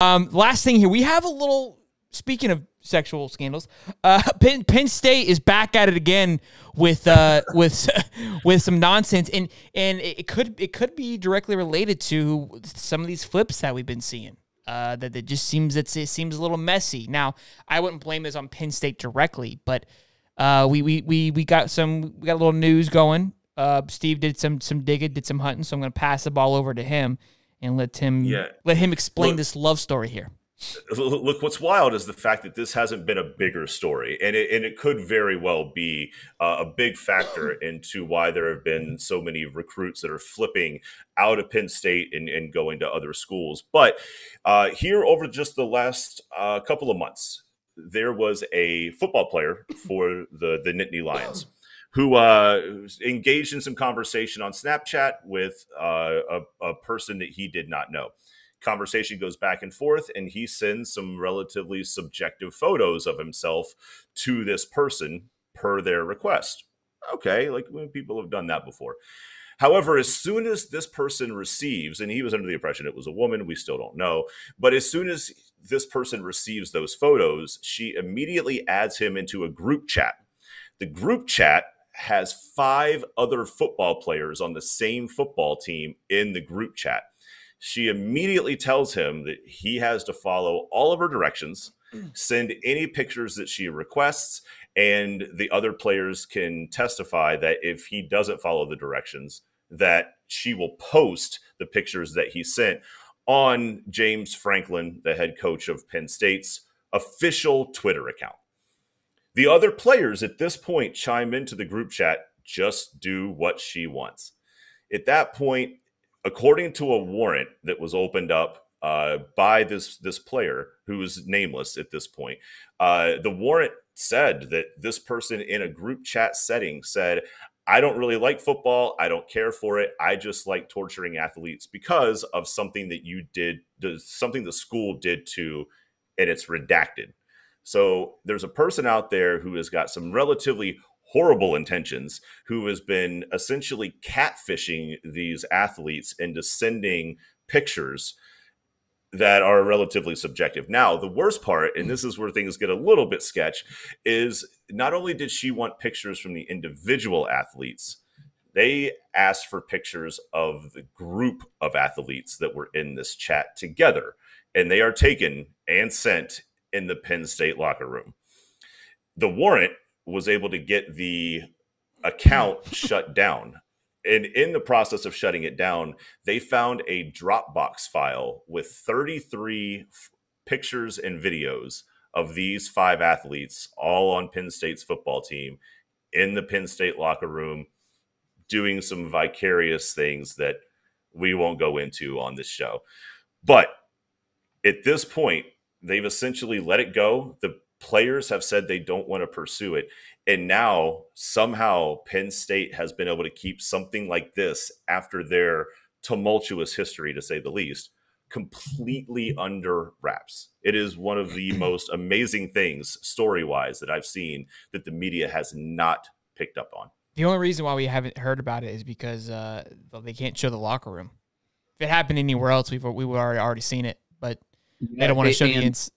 Last thing here, we have a little. Speaking of sexual scandals, Penn State is back at it again with some nonsense, and it could be directly related to some of these flips that we've been seeing. That it just seems it seems a little messy. Now, I wouldn't blame this on Penn State directly, but we got a little news going. Steve did some digging, did some hunting, so I'm going to pass the ball over to him and let him explain this love story here. Look, what's wild is the fact that this hasn't been a bigger story, and it could very well be a big factor into why there have been so many recruits that are flipping out of Penn State and going to other schools. But here over just the last couple of months, there was a football player for the Nittany Lions who engaged in some conversation on Snapchat with a person that he did not know. Conversation goes back and forth, and he sends some relatively subjective photos of himself to this person per their request. Okay, like people have done that before. However, as soon as this person receives, and he was under the impression it was a woman, we still don't know, but as soon as this person receives those photos, she immediately adds him into a group chat. The group chat has 5 other football players on the same football team in the group chat. She immediately tells him that he has to follow all of her directions, send any pictures that she requests, and the other players can testify that if he doesn't follow the directions, that she will post the pictures that he sent on James Franklin, the head coach of Penn State's official Twitter account. The other players at this point chime into the group chat, just do what she wants. At that point, according to a warrant that was opened up by this player who is nameless at this point, the warrant said that this person in a group chat setting said, I don't really like football. I don't care for it. I just like torturing athletes because of something that you did, something the school did to, and it's redacted. So there's a person out there who has got some relatively horrible intentions, who has been essentially catfishing these athletes into sending pictures that are relatively subjective. Now, the worst part, and this is where things get a little bit sketch, is not only did she want pictures from the individual athletes, they asked for pictures of the group of athletes that were in this chat together, and they are taken and sent in the Penn State locker room. The warrant was able to get the account shut down. And in the process of shutting it down, they found a Dropbox file with 33 pictures and videos of these 5 athletes, all on Penn State's football team, in the Penn State locker room, doing some vicarious things that we won't go into on this show. But at this point, they've essentially let it go. The players have said they don't want to pursue it. And now somehow Penn State has been able to keep something like this, after their tumultuous history, to say the least, completely under wraps. It is one of the most amazing things story-wise that I've seen that the media has not picked up on. The only reason why we haven't heard about it is because they can't show the locker room. If it happened anywhere else, we would already seen it, but they don't want to show the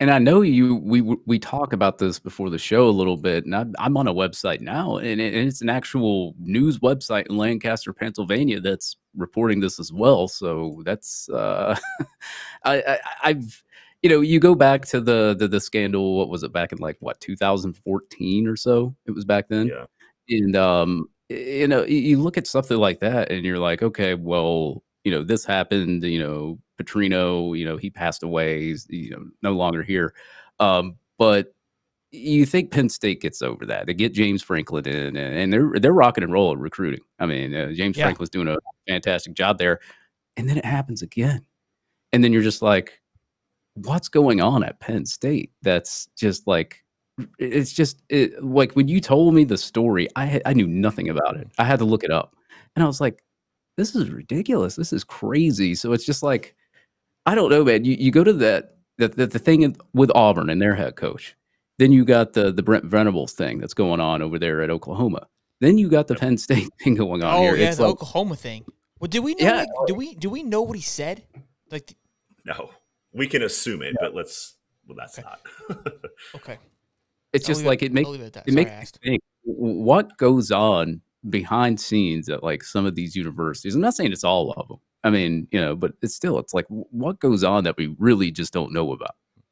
And I know we talk about this before the show a little bit, and I'm on a website now, and it's an actual news website in Lancaster, Pennsylvania, that's reporting this as well. So that's I've you go back to the scandal. What was it, back in 2014 or so? It was back then. Yeah. And you look at something like that, and you're like, okay, well, this happened. Petrino, he passed away. He's no longer here. But you think Penn State gets over that? They get James Franklin in, and they're rocking and rolling recruiting. I mean, James Franklin's doing a fantastic job there, and then it happens again, and then you're just like, what's going on at Penn State? That's just like, like when you told me the story, I knew nothing about it. I had to look it up, and I was like, this is ridiculous. This is crazy. So it's just like, I don't know, man. You go to the thing with Auburn and their head coach. Then you got the Brent Venables thing that's going on over there at Oklahoma. Then you got the Penn State thing going on here. Oh yeah, the Oklahoma thing. Well, do we know? Do we know what he said? Like, No, we can assume it, Yeah. but that's Okay. not. Okay. It's just like it makes I'll leave it at that. it Sorry, makes I me asked. think what goes on behind scenes at like some of these universities. I'm not saying it's all of them. I mean, but it's still, it's like what goes on that we really just don't know about.